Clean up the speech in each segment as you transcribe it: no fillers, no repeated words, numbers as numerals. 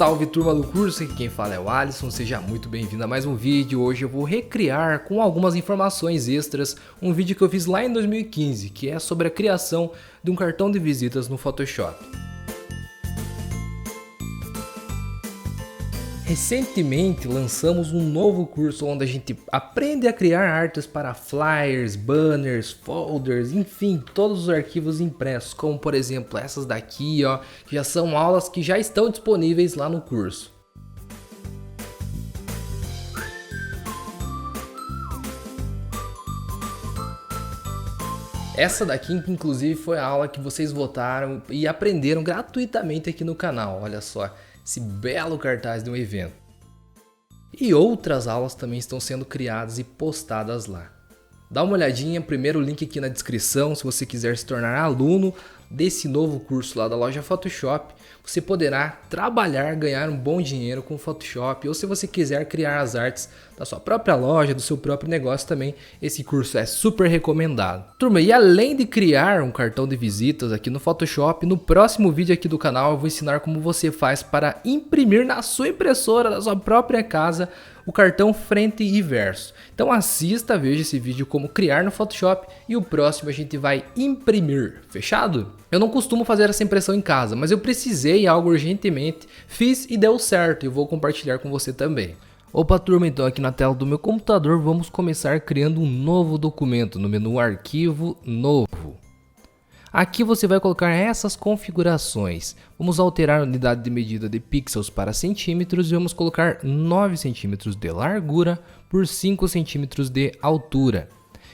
Salve turma do curso, aqui quem fala é o Alisson, seja muito bem-vindo a mais um vídeo. Hoje eu vou recriar com algumas informações extras um vídeo que eu fiz lá em 2015, que é sobre a criação de um cartão de visitas no Photoshop. Recentemente lançamos um novo curso onde a gente aprende a criar artes para flyers, banners, folders, enfim, todos os arquivos impressos, como por exemplo essas daqui, ó, que já são aulas que já estão disponíveis lá no curso. Essa daqui, inclusive, foi a aula que vocês votaram e aprenderam gratuitamente aqui no canal, olha só. Esse belo cartaz de um evento. E outras aulas também estão sendo criadas e postadas lá. Dá uma olhadinha, primeiro link aqui na descrição, se você quiser se tornar aluno desse novo curso lá da loja Photoshop, você poderá trabalhar, ganhar um bom dinheiro com o Photoshop, ou se você quiser criar as artes da sua própria loja, do seu próprio negócio também, esse curso é super recomendado. Turma, e além de criar um cartão de visitas aqui no Photoshop, no próximo vídeo aqui do canal eu vou ensinar como você faz para imprimir na sua impressora da sua própria casa o cartão frente e verso. Então assista, veja esse vídeo como criar no Photoshop e o próximo a gente vai imprimir, fechado? Eu não costumo fazer essa impressão em casa, mas eu precisei algo urgentemente, fiz e deu certo e vou compartilhar com você também. Opa turma, então aqui na tela do meu computador vamos começar criando um novo documento no menu Arquivo, Novo. Aqui você vai colocar essas configurações. Vamos alterar a unidade de medida de pixels para centímetros e vamos colocar 9 centímetros de largura por 5 centímetros de altura.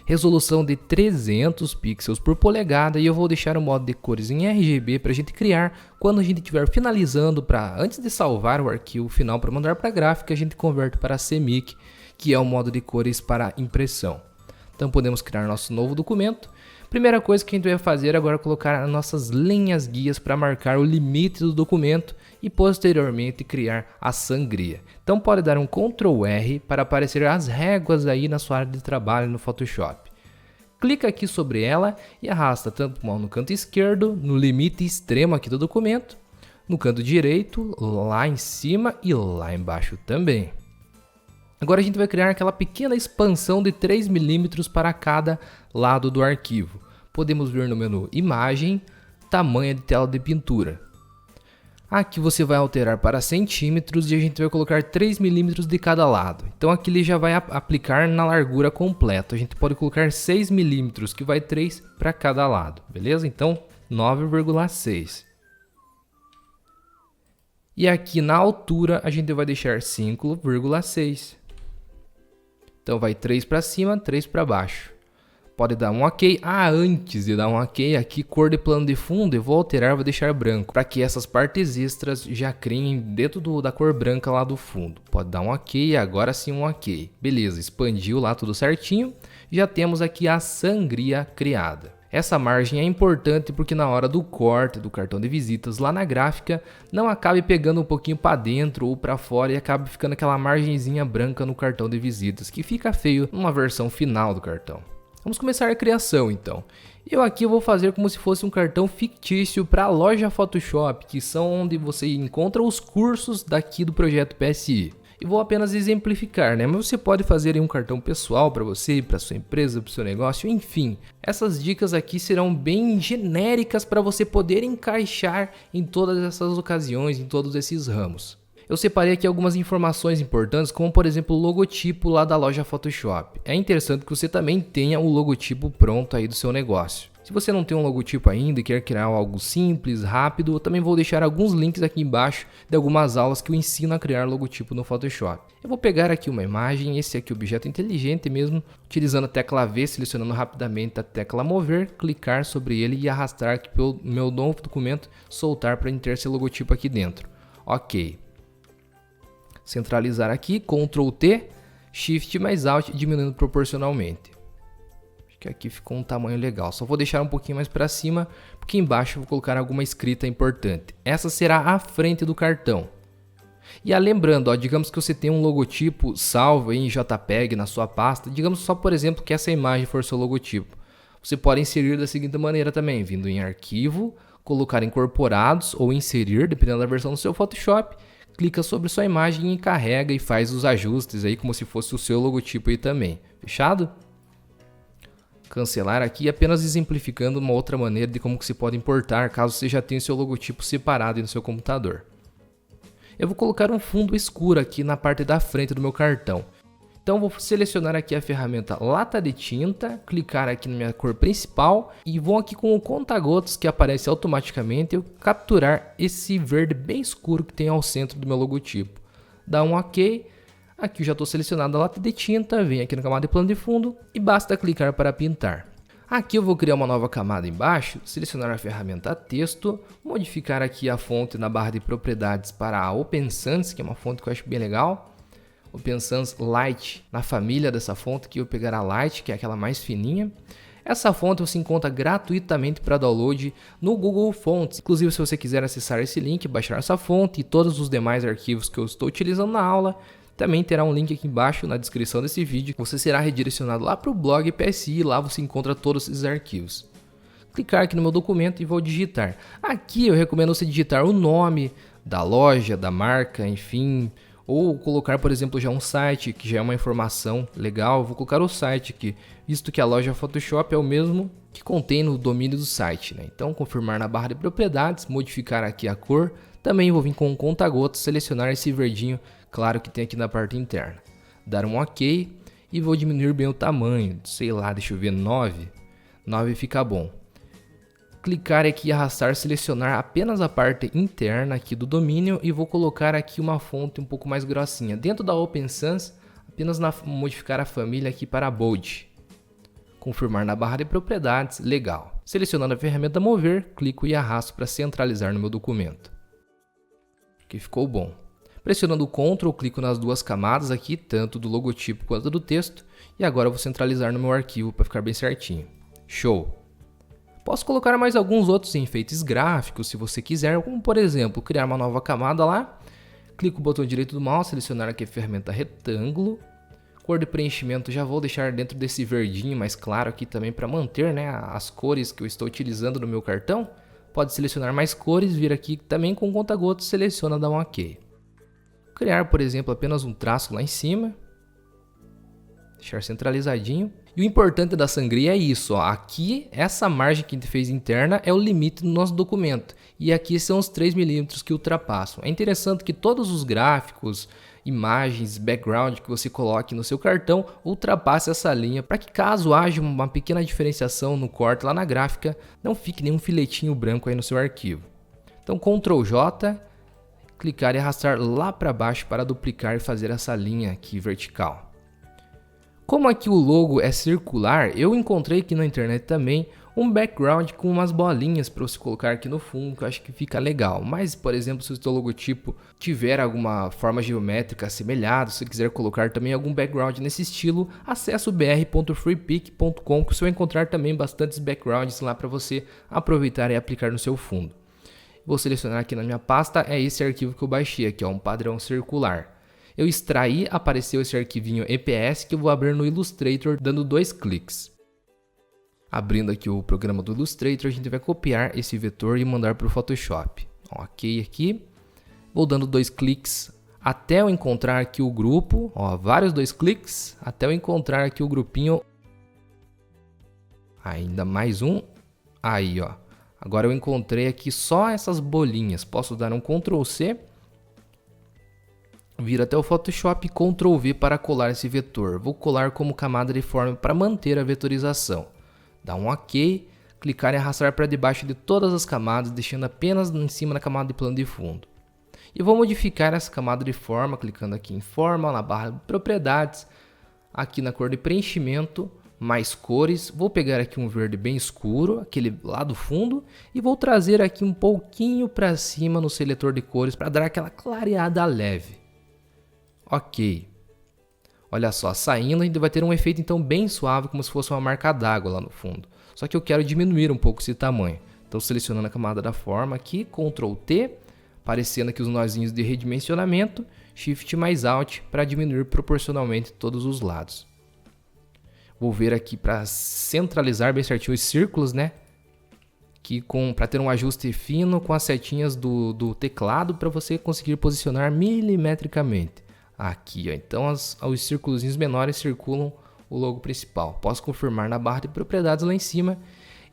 Resolução de 300 pixels por polegada e eu vou deixar o modo de cores em RGB para a gente criar quando a gente estiver finalizando, antes de salvar o arquivo final para mandar para a gráfica, a gente converte para CMYK, que é o modo de cores para impressão. Então podemos criar nosso novo documento. Primeira coisa que a gente vai fazer agora é colocar as nossas linhas guias para marcar o limite do documento e posteriormente criar a sangria. Então pode dar um Ctrl R para aparecer as réguas aí na sua área de trabalho no Photoshop. Clica aqui sobre ela e arrasta tanto no canto esquerdo, no limite extremo aqui do documento, no canto direito, lá em cima e lá embaixo também. Agora a gente vai criar aquela pequena expansão de 3 mm para cada lado do arquivo. Podemos ver no menu Imagem, Tamanho de tela de pintura. Aqui você vai alterar para centímetros e a gente vai colocar 3 mm de cada lado. Então aqui ele já vai aplicar na largura completa. A gente pode colocar 6 mm, que vai 3 para cada lado, beleza? Então 9,6. E aqui na altura a gente vai deixar 5,6. Então vai 3 para cima, 3 para baixo. Pode dar um OK. Antes de dar um OK, aqui cor de plano de fundo eu vou alterar, vou deixar branco, para que essas partes extras já criem dentro da cor branca lá do fundo. Pode dar um OK, agora sim um OK. Beleza, expandiu lá tudo certinho. Já temos aqui a sangria criada. Essa margem é importante porque na hora do corte do cartão de visitas lá na gráfica não acabe pegando um pouquinho para dentro ou para fora e acabe ficando aquela margenzinha branca no cartão de visitas que fica feio numa versão final do cartão. Vamos começar a criação então. Eu aqui vou fazer como se fosse um cartão fictício para a loja Photoshop, que são onde você encontra os cursos daqui do projeto PSI. E vou apenas exemplificar, né? Mas você pode fazer um cartão pessoal para você, para sua empresa, para o seu negócio, enfim. Essas dicas aqui serão bem genéricas para você poder encaixar em todas essas ocasiões, em todos esses ramos. Eu separei aqui algumas informações importantes, como por exemplo o logotipo lá da loja Photoshop. É interessante que você também tenha o logotipo pronto aí do seu negócio. Se você não tem um logotipo ainda e quer criar algo simples, rápido, eu também vou deixar alguns links aqui embaixo de algumas aulas que eu ensino a criar logotipo no Photoshop. Eu vou pegar aqui uma imagem, esse aqui é o objeto inteligente mesmo, utilizando a tecla V, selecionando rapidamente a tecla mover, clicar sobre ele e arrastar aqui pelo meu novo documento, soltar para ter esse logotipo aqui dentro. Ok. Centralizar aqui, Ctrl T, Shift mais Alt diminuindo proporcionalmente. Que aqui ficou um tamanho legal. Só vou deixar um pouquinho mais para cima, porque embaixo eu vou colocar alguma escrita importante. Essa será a frente do cartão. E lembrando, digamos que você tem um logotipo salvo em JPEG na sua pasta, digamos só por exemplo que essa imagem for seu logotipo. Você pode inserir da seguinte maneira também, vindo em Arquivo, colocar incorporados ou inserir, dependendo da versão do seu Photoshop, clica sobre sua imagem e carrega e faz os ajustes aí como se fosse o seu logotipo aí também. Fechado? Cancelar aqui, apenas exemplificando uma outra maneira de como que se pode importar caso você já tenha o seu logotipo separado aí no seu computador. Eu vou colocar um fundo escuro aqui na parte da frente do meu cartão. Então vou selecionar aqui a ferramenta lata de tinta, clicar aqui na minha cor principal e vou aqui com o conta-gotas que aparece automaticamente eu capturar esse verde bem escuro que tem ao centro do meu logotipo. Dá um OK, aqui eu já estou selecionando a lata de tinta, venho aqui na camada de plano de fundo e basta clicar para pintar. Aqui eu vou criar uma nova camada embaixo, selecionar a ferramenta texto, modificar aqui a fonte na barra de propriedades para a Open Sans, que é uma fonte que eu acho bem legal. Open Sans Light, na família dessa fonte, que eu pegar a Light, que é aquela mais fininha. Essa fonte você encontra gratuitamente para download no Google Fonts. Inclusive, se você quiser acessar esse link, baixar essa fonte e todos os demais arquivos que eu estou utilizando na aula, também terá um link aqui embaixo na descrição desse vídeo. Você será redirecionado lá para o blog PSI e lá você encontra todos esses arquivos. Clicar aqui no meu documento e vou digitar. Aqui eu recomendo você digitar o nome da loja, da marca, enfim, ou colocar, por exemplo, já um site, que já é uma informação legal. Eu vou colocar o site aqui, visto que a loja Photoshop é o mesmo que contém no domínio do site, né? Então, confirmar na barra de propriedades, modificar aqui a cor. Também vou vir com o conta-gotas, selecionar esse verdinho, claro que tem aqui na parte interna. Dar um OK e vou diminuir bem o tamanho, sei lá, deixa eu ver, 9. 9 fica bom. Clicar aqui e arrastar, selecionar apenas a parte interna aqui do domínio e vou colocar aqui uma fonte um pouco mais grossinha. Dentro da Open Sans, apenas modificar a família aqui para Bold. Confirmar na barra de propriedades, legal. Selecionando a ferramenta mover, clico e arrasto para centralizar no meu documento. Aqui ficou bom. Pressionando o Ctrl, clico nas duas camadas aqui, tanto do logotipo quanto do texto. E agora eu vou centralizar no meu arquivo para ficar bem certinho. Show! Posso colocar mais alguns outros enfeites gráficos se você quiser, como por exemplo, criar uma nova camada lá. Clico o botão direito do mouse, selecionar aqui a ferramenta retângulo. Cor de preenchimento já vou deixar dentro desse verdinho mais claro aqui também para manter, né, as cores que eu estou utilizando no meu cartão. Pode selecionar mais cores, vir aqui também com conta-gotas, seleciona, dá um OK. Criar, por exemplo, apenas um traço lá em cima. Deixar centralizadinho. E o importante da sangria é isso, ó. Aqui, essa margem que a gente fez interna é o limite do nosso documento. E aqui são os 3 mm que ultrapassam. É interessante que todos os gráficos, imagens, background que você coloque no seu cartão ultrapasse essa linha para que caso haja uma pequena diferenciação no corte lá na gráfica, não fique nenhum filetinho branco aí no seu arquivo. Então, Ctrl J, clicar e arrastar lá para baixo para duplicar e fazer essa linha aqui vertical. Como aqui o logo é circular, eu encontrei aqui na internet também um background com umas bolinhas para você colocar aqui no fundo, que eu acho que fica legal. Mas, por exemplo, se o seu logotipo tiver alguma forma geométrica assemelhada, se você quiser colocar também algum background nesse estilo, acesse o br.freepik.com que você vai encontrar também bastantes backgrounds lá para você aproveitar e aplicar no seu fundo. Vou selecionar aqui na minha pasta, é esse arquivo que eu baixei aqui, ó, um padrão circular. Eu extraí, apareceu esse arquivinho EPS que eu vou abrir no Illustrator dando 2 cliques. Abrindo aqui o programa do Illustrator, a gente vai copiar esse vetor e mandar para o Photoshop. Ok aqui, vou dando 2 cliques até eu encontrar aqui o grupo, ó, vários 2 cliques, até eu encontrar aqui o grupinho. Ainda mais um, aí ó, agora eu encontrei aqui só essas bolinhas, posso dar um Ctrl C. Vir até o Photoshop e Ctrl V para colar esse vetor. Vou colar como camada de forma para manter a vetorização. Dá um OK, clicar e arrastar para debaixo de todas as camadas, deixando apenas em cima da camada de plano de fundo. E vou modificar essa camada de forma, clicando aqui em forma, na barra de propriedades, aqui na cor de preenchimento, mais cores. Vou pegar aqui um verde bem escuro, aquele lá do fundo, e vou trazer aqui um pouquinho para cima no seletor de cores para dar aquela clareada leve. Ok, olha só, saindo a gente vai ter um efeito então bem suave, como se fosse uma marca d'água lá no fundo. Só que eu quero diminuir um pouco esse tamanho. Então selecionando a camada da forma aqui, Ctrl T, aparecendo aqui os nozinhos de redimensionamento, Shift mais Alt para diminuir proporcionalmente todos os lados. Vou ver aqui para centralizar bem certinho os círculos, né? aqui para ter um ajuste fino com as setinhas do teclado para você conseguir posicionar milimetricamente. Aqui, ó, então os círculos menores circulam o logo principal. Posso confirmar na barra de propriedades lá em cima.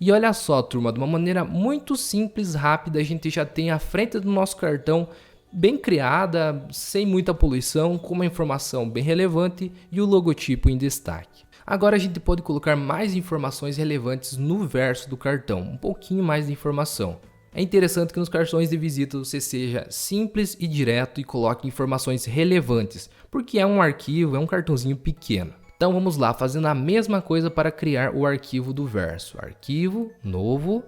E olha só, turma, de uma maneira muito simples, rápida, a gente já tem a frente do nosso cartão bem criada, sem muita poluição, com uma informação bem relevante e o logotipo em destaque. Agora a gente pode colocar mais informações relevantes no verso do cartão, um pouquinho mais de informação. É interessante que nos cartões de visita você seja simples e direto e coloque informações relevantes, porque é um arquivo, é um cartãozinho pequeno. Então vamos lá, fazendo a mesma coisa para criar o arquivo do verso. Arquivo, novo.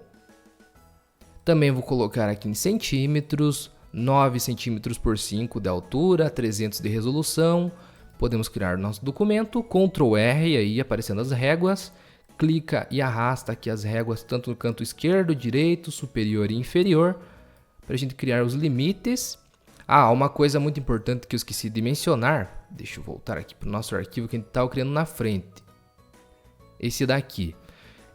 Também vou colocar aqui em centímetros, 9 centímetros por 5 de altura, 300 de resolução. Podemos criar nosso documento, Ctrl R, aí aparecendo as réguas. Clica e arrasta aqui as réguas tanto no canto esquerdo, direito, superior e inferior, para a gente criar os limites. Uma coisa muito importante que eu esqueci de mencionar, deixa eu voltar aqui para o nosso arquivo que a gente estava criando na frente. Esse daqui.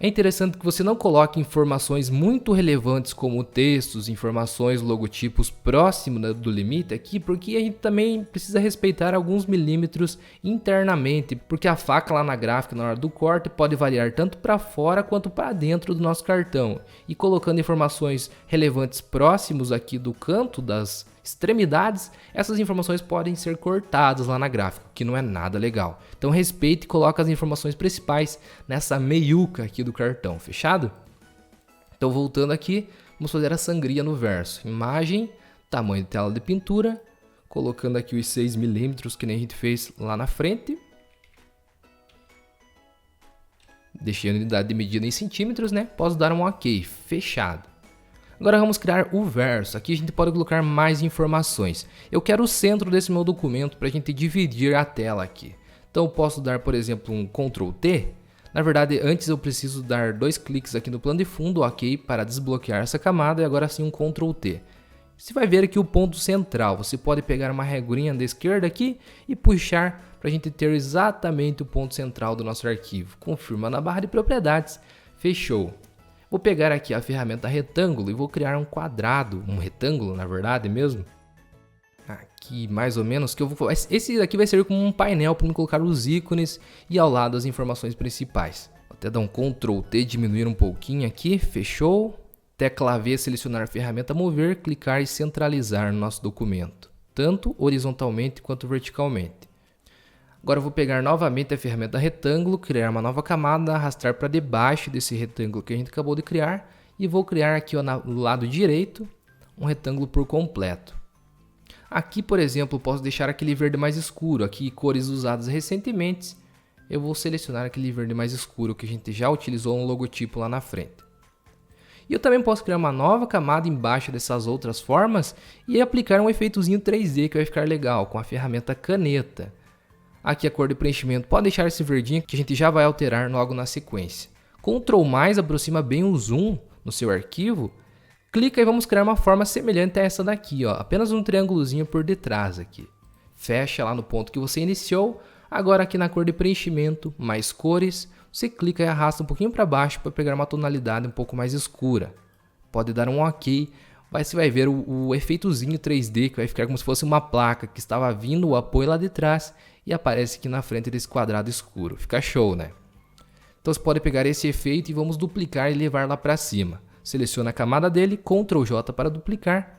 É interessante que você não coloque informações muito relevantes como textos, informações, logotipos próximos do limite aqui, porque a gente também precisa respeitar alguns milímetros internamente, porque a faca lá na gráfica, na hora do corte, pode variar tanto para fora quanto para dentro do nosso cartão. E colocando informações relevantes próximos aqui do canto das extremidades, essas informações podem ser cortadas lá na gráfica, que não é nada legal. Então respeite e coloque as informações principais nessa meiuca aqui do cartão, fechado? Então voltando aqui, vamos fazer a sangria no verso. Imagem, tamanho de tela de pintura, colocando aqui os 6 milímetros que nem a gente fez lá na frente. Deixei a unidade de medida em centímetros, né? Posso dar um OK, fechado. Agora vamos criar o verso. Aqui a gente pode colocar mais informações. Eu quero o centro desse meu documento para a gente dividir a tela aqui. Então eu posso dar, por exemplo, um Ctrl T. Na verdade, antes eu preciso dar 2 cliques aqui no plano de fundo, OK, para desbloquear essa camada, e agora sim um Ctrl T. Você vai ver aqui o ponto central. Você pode pegar uma regrinha da esquerda aqui e puxar para a gente ter exatamente o ponto central do nosso arquivo. Confirma na barra de propriedades. Fechou. Vou pegar aqui a ferramenta retângulo e vou criar um quadrado, um retângulo na verdade mesmo. Aqui mais ou menos, que eu vou. Esse daqui vai servir como um painel para me colocar os ícones e ao lado as informações principais. Vou até dar um Ctrl T, diminuir um pouquinho aqui, fechou. Tecla V, selecionar a ferramenta mover, clicar e centralizar no nosso documento, tanto horizontalmente quanto verticalmente. Agora eu vou pegar novamente a ferramenta retângulo, criar uma nova camada, arrastar para debaixo desse retângulo que a gente acabou de criar e vou criar aqui no lado direito um retângulo por completo. Aqui, por exemplo, posso deixar aquele verde mais escuro, aqui cores usadas recentemente. Eu vou selecionar aquele verde mais escuro que a gente já utilizou no logotipo lá na frente. E eu também posso criar uma nova camada embaixo dessas outras formas e aplicar um efeitozinho 3D que vai ficar legal com a ferramenta caneta. Aqui a cor de preenchimento, pode deixar esse verdinho que a gente já vai alterar logo na sequência. Ctrl mais aproxima bem o zoom no seu arquivo. Clica e vamos criar uma forma semelhante a essa daqui, ó. Apenas um triângulozinho por detrás aqui. Fecha lá no ponto que você iniciou. Agora aqui na cor de preenchimento, mais cores, você clica e arrasta um pouquinho para baixo para pegar uma tonalidade um pouco mais escura. Pode dar um OK. Você vai ver o efeitozinho 3D que vai ficar como se fosse uma placa que estava vindo o apoio lá de trás e aparece aqui na frente desse quadrado escuro. Fica show, né? Então você pode pegar esse efeito e vamos duplicar e levar lá para cima. Seleciona a camada dele, Ctrl J para duplicar.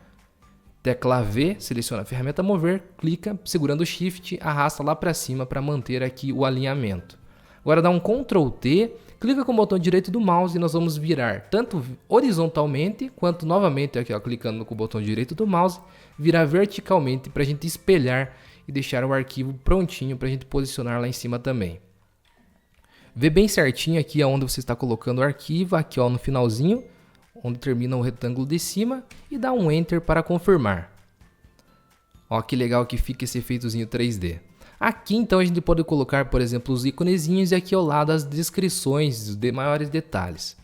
Tecla V, seleciona a ferramenta mover, clica, segurando o Shift, arrasta lá para cima para manter aqui o alinhamento. Agora dá um Ctrl T, clica com o botão direito do mouse e nós vamos virar tanto horizontalmente quanto novamente aqui, ó, clicando com o botão direito do mouse, virar verticalmente para a gente espelhar e deixar o arquivo prontinho para a gente posicionar lá em cima também. Vê bem certinho aqui onde você está colocando o arquivo, aqui ó, no finalzinho, onde termina o retângulo de cima, e dá um Enter para confirmar. Ó, que legal que fica esse efeitozinho 3D. Aqui então a gente pode colocar, por exemplo, os íconezinhos e aqui ao lado as descrições de maiores detalhes.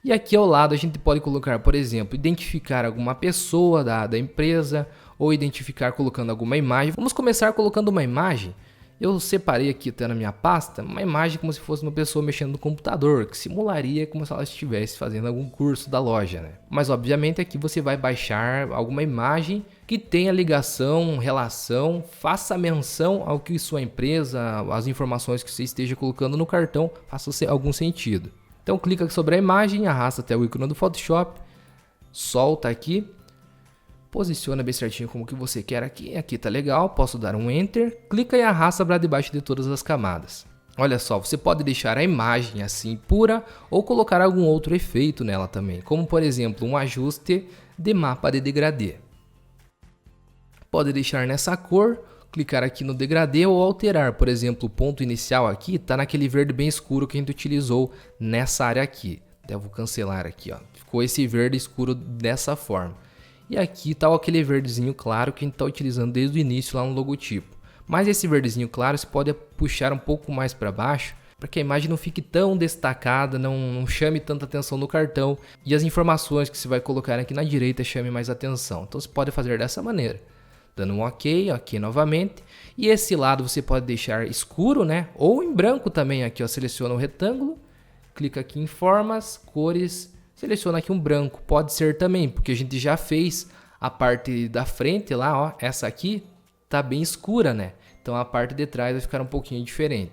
E aqui ao lado a gente pode colocar, por exemplo, identificar alguma pessoa da empresa ou identificar colocando alguma imagem. Vamos começar colocando uma imagem. Eu separei aqui até na minha pasta uma imagem como se fosse uma pessoa mexendo no computador, que simularia como se ela estivesse fazendo algum curso da loja, né? Mas obviamente aqui você vai baixar alguma imagem que tenha ligação, relação, faça menção ao que sua empresa, as informações que você esteja colocando no cartão, faça algum sentido. Então clica sobre a imagem, arrasta até o ícone do Photoshop, solta aqui. Posiciona bem certinho como que você quer aqui. Aqui tá legal, posso dar um Enter. Clica e arrasta para debaixo de todas as camadas. Olha só, você pode deixar a imagem assim pura ou colocar algum outro efeito nela também. Como por exemplo, um ajuste de mapa de degradê. Pode deixar nessa cor, clicar aqui no degradê ou alterar. Por exemplo, o ponto inicial aqui está naquele verde bem escuro que a gente utilizou nessa área aqui. Até vou cancelar aqui, ó. Ficou esse verde escuro dessa forma. E aqui está aquele verdezinho claro que a gente está utilizando desde o início lá no logotipo. Mas esse verdezinho claro você pode puxar um pouco mais para baixo para que a imagem não fique tão destacada, não chame tanta atenção no cartão e as informações que você vai colocar aqui na direita chame mais atenção. Então você pode fazer dessa maneira, dando um OK novamente. E esse lado você pode deixar escuro, né? Ou em branco também aqui, ó, seleciona o retângulo, clica aqui em formas, cores. Seleciona aqui um branco, pode ser também, porque a gente já fez a parte da frente lá, ó, essa aqui tá bem escura, né? Então a parte de trás vai ficar um pouquinho diferente.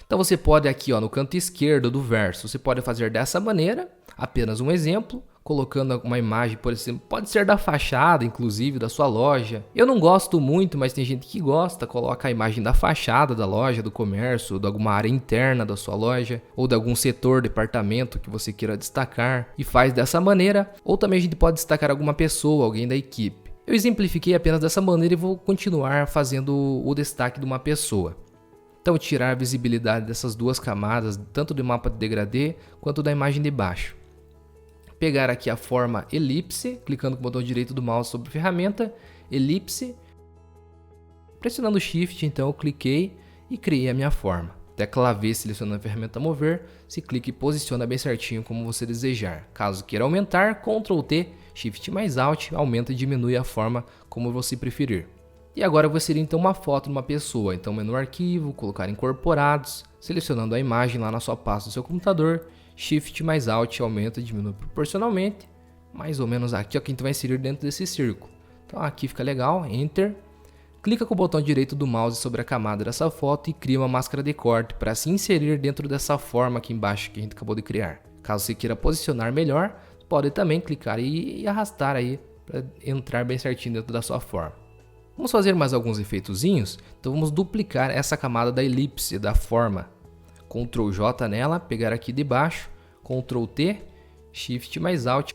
Então você pode aqui, ó, no canto esquerdo do verso, você pode fazer dessa maneira, apenas um exemplo, colocando uma imagem, por exemplo, pode ser da fachada, inclusive, da sua loja. Eu não gosto muito, mas tem gente que gosta, coloca a imagem da fachada da loja, do comércio, de alguma área interna da sua loja, ou de algum setor, departamento que você queira destacar, e faz dessa maneira, ou também a gente pode destacar alguma pessoa, alguém da equipe. Eu exemplifiquei apenas dessa maneira e vou continuar fazendo o destaque de uma pessoa. Então, tirar a visibilidade dessas duas camadas, tanto do mapa de degradê, quanto da imagem de baixo. Pegar aqui a forma elipse, clicando com o botão direito do mouse sobre ferramenta, elipse. Pressionando Shift, então eu cliquei e criei a minha forma. Tecla V selecionando a ferramenta mover, se clica e posiciona bem certinho como você desejar. Caso queira aumentar, Ctrl T, Shift mais Alt, aumenta e diminui a forma como você preferir. E agora eu vou inserir então uma foto de uma pessoa, então menu arquivo, colocar incorporados, selecionando a imagem lá na sua pasta do seu computador, Shift mais Alt aumenta e diminui proporcionalmente, mais ou menos aqui, ó, que a gente vai inserir dentro desse círculo. Então aqui fica legal, Enter. Clica com o botão direito do mouse sobre a camada dessa foto e cria uma máscara de corte para se inserir dentro dessa forma aqui embaixo que a gente acabou de criar. Caso você queira posicionar melhor, pode também clicar e arrastar aí para entrar bem certinho dentro da sua forma. Vamos fazer mais alguns efeitozinhos, então vamos duplicar essa camada da elipse, da forma. Ctrl J nela, pegar aqui de baixo, Ctrl T, Shift mais Alt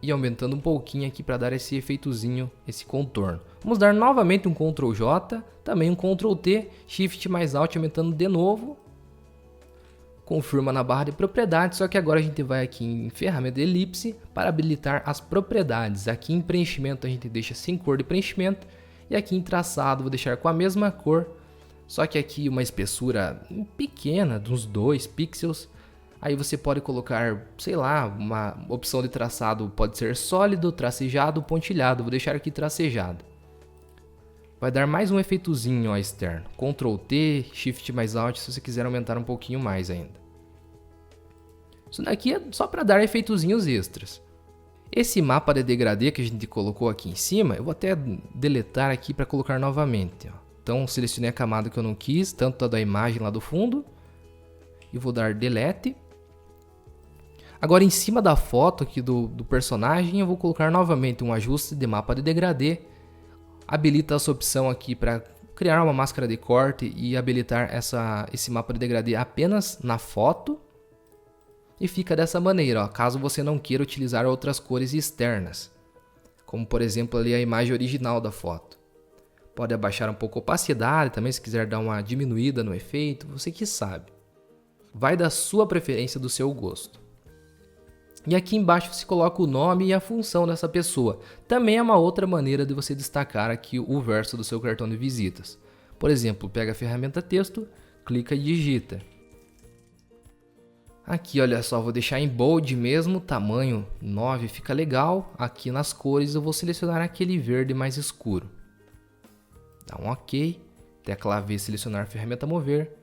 e aumentando um pouquinho aqui para dar esse efeitozinho, esse contorno. Vamos dar novamente um Ctrl J, também um Ctrl T, Shift mais Alt aumentando de novo. Confirma na barra de propriedades, só que agora a gente vai aqui em ferramenta de elipse para habilitar as propriedades. Aqui em preenchimento a gente deixa sem cor de preenchimento e aqui em traçado vou deixar com a mesma cor. Só que aqui uma espessura pequena, de uns 2 pixels. Aí você pode colocar, sei lá, uma opção de traçado pode ser sólido, tracejado, pontilhado. Vou deixar aqui tracejado. Vai dar mais um efeitozinho, ó, externo. Ctrl T, Shift mais Alt se você quiser aumentar um pouquinho mais ainda. Isso daqui é só para dar efeitozinhos extras. Esse mapa de degradê que a gente colocou aqui em cima, eu vou até deletar aqui para colocar novamente, ó. Então selecionei a camada que eu não quis, tanto a da imagem lá do fundo, e vou dar delete. Agora em cima da foto aqui do personagem eu vou colocar novamente um ajuste de mapa de degradê. Habilita essa opção aqui para criar uma máscara de corte e habilitar esse mapa de degradê apenas na foto. E fica dessa maneira, ó, caso você não queira utilizar outras cores externas, como por exemplo ali a imagem original da foto. Pode abaixar um pouco a opacidade também, se quiser dar uma diminuída no efeito, você que sabe. Vai da sua preferência, do seu gosto. E aqui embaixo você coloca o nome e a função dessa pessoa. Também é uma outra maneira de você destacar aqui o verso do seu cartão de visitas. Por exemplo, pega a ferramenta texto, clica e digita. Aqui, olha só, vou deixar em bold mesmo, tamanho 9, fica legal. Aqui nas cores eu vou selecionar aquele verde mais escuro. Dá um OK tecla V, selecionar a ferramenta mover,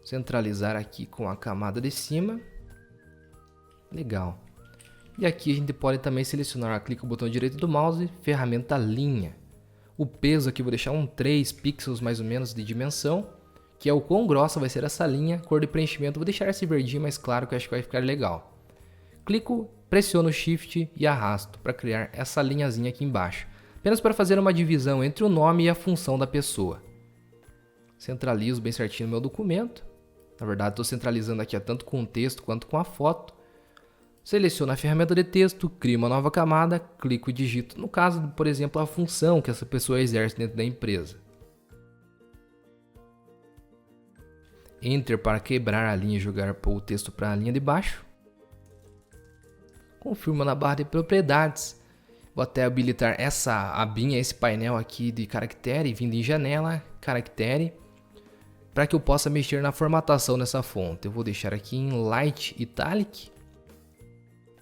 centralizar aqui com a camada de cima, legal. E aqui a gente pode também selecionar, clica o botão direito do mouse, ferramenta linha. O peso aqui eu vou deixar 3 pixels mais ou menos de dimensão, que é o quão grossa vai ser essa linha. Cor de preenchimento, vou deixar esse verdinho mais claro que eu acho que vai ficar legal. Clico, pressiono o Shift e arrasto para criar essa linhazinha aqui embaixo, apenas para fazer uma divisão entre o nome e a função da pessoa. Centralizo bem certinho no meu documento. Na verdade estou centralizando aqui tanto com o texto quanto com a foto. Seleciono a ferramenta de texto, crio uma nova camada, clico e digito, no caso, por exemplo, a função que essa pessoa exerce dentro da empresa. Enter para quebrar a linha e jogar o texto para a linha de baixo. Confirmo na barra de propriedades. Vou até habilitar essa abinha, esse painel aqui de caractere, vindo em janela, caractere, para que eu possa mexer na formatação dessa fonte. Eu vou deixar aqui em Light Italic.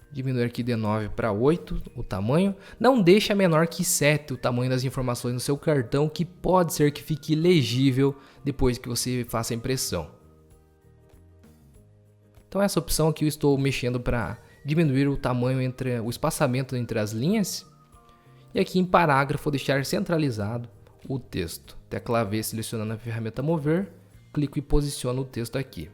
Diminuir aqui de 9 para 8 o tamanho. Não deixa menor que 7 o tamanho das informações no seu cartão, que pode ser que fique legível depois que você faça a impressão. Então essa opção aqui eu estou mexendo para diminuir o tamanho o espaçamento entre as linhas. E aqui em parágrafo vou deixar centralizado o texto. Tecla V selecionando a ferramenta mover, clico e posiciono o texto aqui.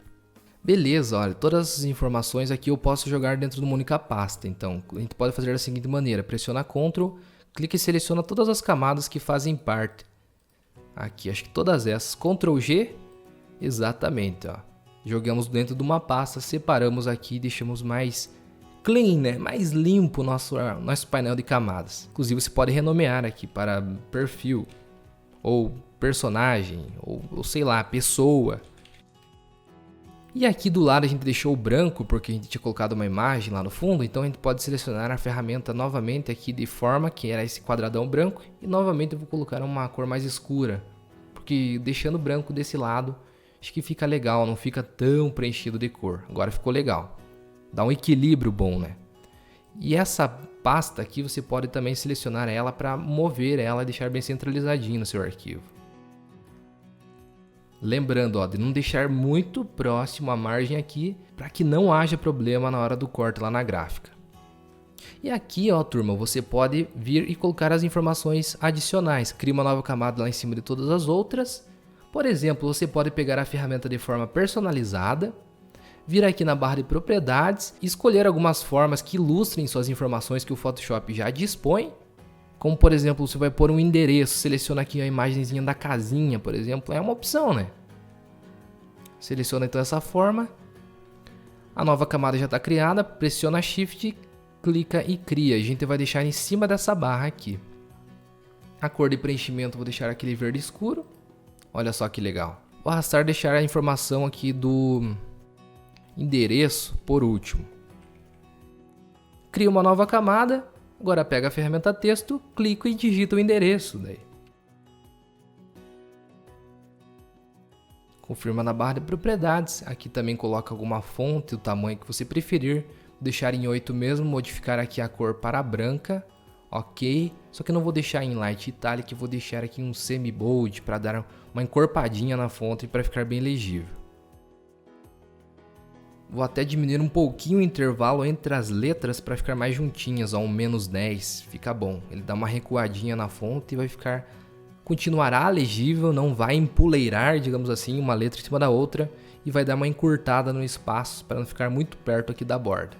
Beleza, olha, todas as informações aqui eu posso jogar dentro de uma única pasta. Então, a gente pode fazer da seguinte maneira, pressiona Ctrl, clica e seleciona todas as camadas que fazem parte. Aqui, acho que todas essas. Ctrl G, exatamente, ó. Jogamos dentro de uma pasta, separamos aqui e deixamos mais clean, né? Mais limpo o nosso painel de camadas. Inclusive, você pode renomear aqui para perfil, ou personagem, ou sei lá, pessoa. E aqui do lado a gente deixou o branco porque a gente tinha colocado uma imagem lá no fundo, então a gente pode selecionar a ferramenta novamente aqui de forma, que era esse quadradão branco, e novamente eu vou colocar uma cor mais escura, porque deixando branco desse lado, acho que fica legal, não fica tão preenchido de cor. Agora ficou legal, dá um equilíbrio bom, né? E essa pasta aqui você pode também selecionar ela para mover ela e deixar bem centralizadinho no seu arquivo. Lembrando, ó, de não deixar muito próximo a margem aqui, para que não haja problema na hora do corte lá na gráfica. E aqui, ó, turma, você pode vir e colocar as informações adicionais. Cria uma nova camada lá em cima de todas as outras. Por exemplo, você pode pegar a ferramenta de forma personalizada, vir aqui na barra de propriedades, escolher algumas formas que ilustrem suas informações que o Photoshop já dispõe. Como, por exemplo, você vai pôr um endereço, seleciona aqui a imagenzinha da casinha, por exemplo, é uma opção, né? Seleciona então essa forma. A nova camada já está criada, pressiona Shift, clica e cria. A gente vai deixar em cima dessa barra aqui. A cor de preenchimento vou deixar aquele verde escuro. Olha só que legal. Vou arrastar e deixar a informação aqui do endereço por último. Cria uma nova camada. Agora pega a ferramenta texto, clico e digita o endereço. Daí. Confirma na barra de propriedades. Aqui também coloca alguma fonte, o tamanho que você preferir. Vou deixar em 8 mesmo, modificar aqui a cor para branca. Ok. Só que não vou deixar em Light Italic, vou deixar aqui um semi-bold para dar uma encorpadinha na fonte para ficar bem legível. Vou até diminuir um pouquinho o intervalo entre as letras para ficar mais juntinhas, ó, um -10, fica bom. Ele dá uma recuadinha na fonte e vai ficar, continuará legível, não vai empoleirar, digamos assim, uma letra em cima da outra e vai dar uma encurtada no espaço para não ficar muito perto aqui da borda.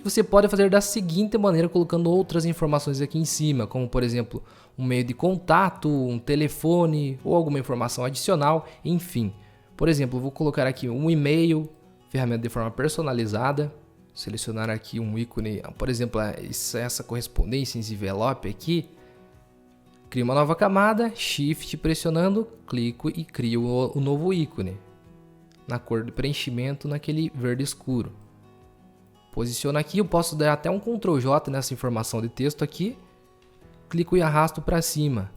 Você pode fazer da seguinte maneira, colocando outras informações aqui em cima, como por exemplo, um meio de contato, um telefone ou alguma informação adicional, enfim. Por exemplo, eu vou colocar aqui um e-mail, ferramenta de forma personalizada, selecionar aqui um ícone, por exemplo, essa correspondência em envelope aqui, crio uma nova camada, Shift pressionando, clico e crio o novo ícone, na cor de preenchimento, naquele verde escuro. Posiciono aqui, eu posso dar até um Ctrl J nessa informação de texto aqui, clico e arrasto para cima,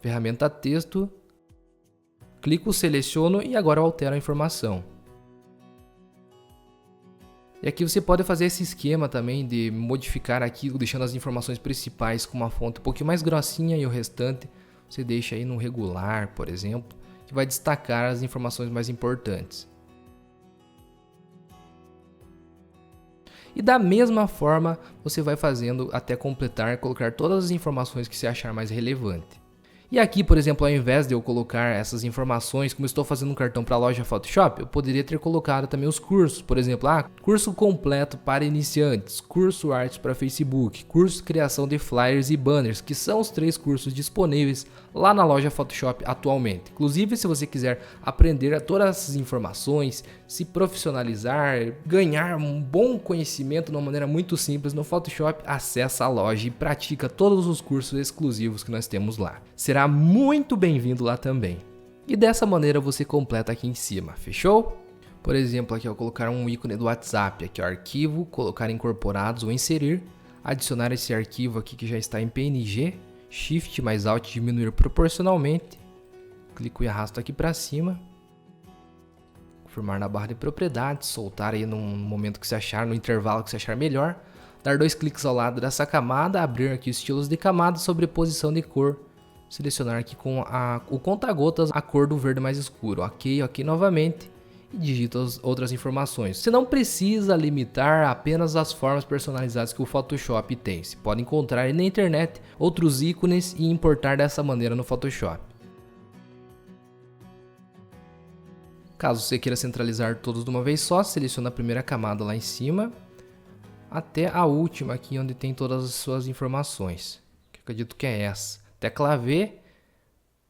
ferramenta texto, clico, seleciono e agora eu altero a informação. E aqui você pode fazer esse esquema também de modificar aqui, deixando as informações principais com uma fonte um pouquinho mais grossinha e o restante você deixa aí no regular, por exemplo, que vai destacar as informações mais importantes. E da mesma forma você vai fazendo até completar e colocar todas as informações que você achar mais relevante. E aqui, por exemplo, ao invés de eu colocar essas informações, como eu estou fazendo um cartão para a loja Photoshop, eu poderia ter colocado também os cursos. Por exemplo, curso completo para iniciantes, curso artes para Facebook, curso criação de flyers e banners, que são os 3 cursos disponíveis lá na loja Photoshop atualmente. Inclusive, se você quiser aprender todas essas informações, se profissionalizar, ganhar um bom conhecimento de uma maneira muito simples no Photoshop, acessa a loja e pratica todos os cursos exclusivos que nós temos lá. Será muito bem-vindo lá também. E dessa maneira você completa aqui em cima, fechou? Por exemplo, aqui eu colocar um ícone do WhatsApp, aqui ó, arquivo, colocar incorporados ou inserir, adicionar esse arquivo aqui que já está em PNG, Shift mais Alt diminuir proporcionalmente, clico e arrasto aqui para cima, confirmar na barra de propriedades, soltar aí num momento que você achar, no intervalo que você achar melhor, dar 2 cliques ao lado dessa camada, abrir aqui os estilos de camada, sobreposição de cor, selecionar aqui com o conta-gotas a cor do verde mais escuro, ok novamente e digita as outras informações. Você não precisa limitar apenas as formas personalizadas que o Photoshop tem, você pode encontrar aí na internet outros ícones e importar dessa maneira no Photoshop. Caso você queira centralizar todos de uma vez só, seleciona a primeira camada lá em cima até a última aqui onde tem todas as suas informações, que eu acredito que é essa. Tecla V,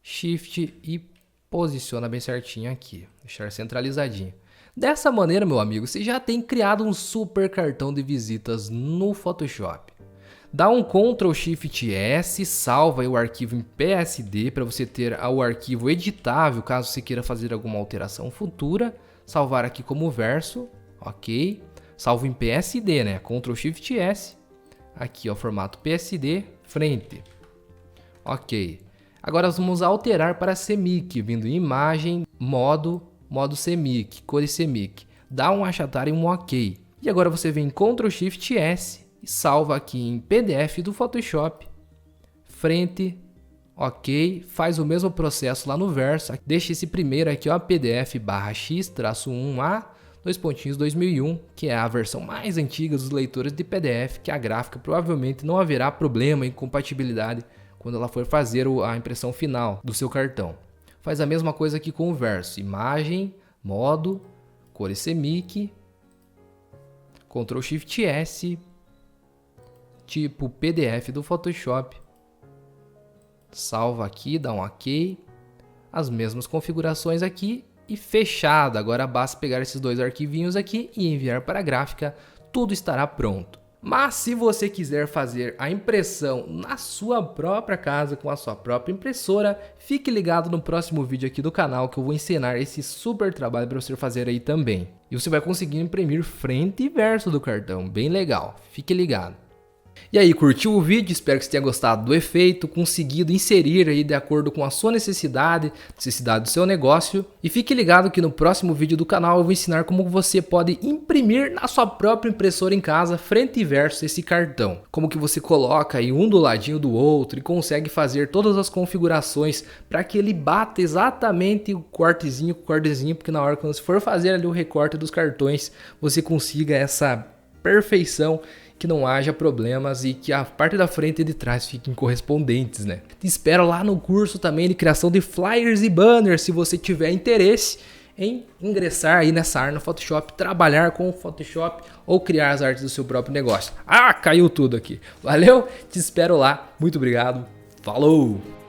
Shift e posiciona bem certinho aqui, deixar centralizadinho. Dessa maneira, meu amigo, você já tem criado um super cartão de visitas no Photoshop. Dá um Ctrl Shift S, salva aí o arquivo em PSD para você ter o arquivo editável caso você queira fazer alguma alteração futura. Salvar aqui como verso, ok. Salvo em PSD, né? Ctrl Shift S, aqui ó, formato PSD, frente. Ok, agora nós vamos alterar para CMYK, vindo em imagem, modo CMYK, cores CMYK. Dá um achatar e um ok. E agora você vem em Ctrl Shift S e salva aqui em PDF do Photoshop, frente, ok. Faz o mesmo processo lá no verso, deixa esse primeiro aqui ó, PDF/X-1A, 2001, que é a versão mais antiga dos leitores de PDF, que a gráfica provavelmente não haverá problema em compatibilidade quando ela for fazer a impressão final do seu cartão. Faz a mesma coisa aqui com o verso, imagem, modo, cores CMYK, Ctrl Shift S, tipo PDF do Photoshop, salva aqui, dá um ok, as mesmas configurações aqui e fechado. Agora basta pegar esses 2 arquivinhos aqui e enviar para a gráfica, tudo estará pronto. Mas se você quiser fazer a impressão na sua própria casa com a sua própria impressora, fique ligado no próximo vídeo aqui do canal que eu vou ensinar esse super trabalho para você fazer aí também. E você vai conseguir imprimir frente e verso do cartão, bem legal, fique ligado. E aí, curtiu o vídeo? Espero que você tenha gostado do efeito, conseguido inserir aí de acordo com a sua necessidade do seu negócio. E fique ligado que no próximo vídeo do canal eu vou ensinar como você pode imprimir na sua própria impressora em casa, frente e verso, esse cartão. Como que você coloca aí um do ladinho do outro e consegue fazer todas as configurações para que ele bata exatamente o cortezinho com o cortezinho, porque na hora que você for fazer ali o recorte dos cartões, você consiga essa perfeição, que não haja problemas e que a parte da frente e de trás fiquem correspondentes, né? Te espero lá no curso também de criação de flyers e banners, se você tiver interesse em ingressar aí nessa área no Photoshop, trabalhar com o Photoshop ou criar as artes do seu próprio negócio. Ah, caiu tudo aqui. Valeu? Te espero lá. Muito obrigado. Falou!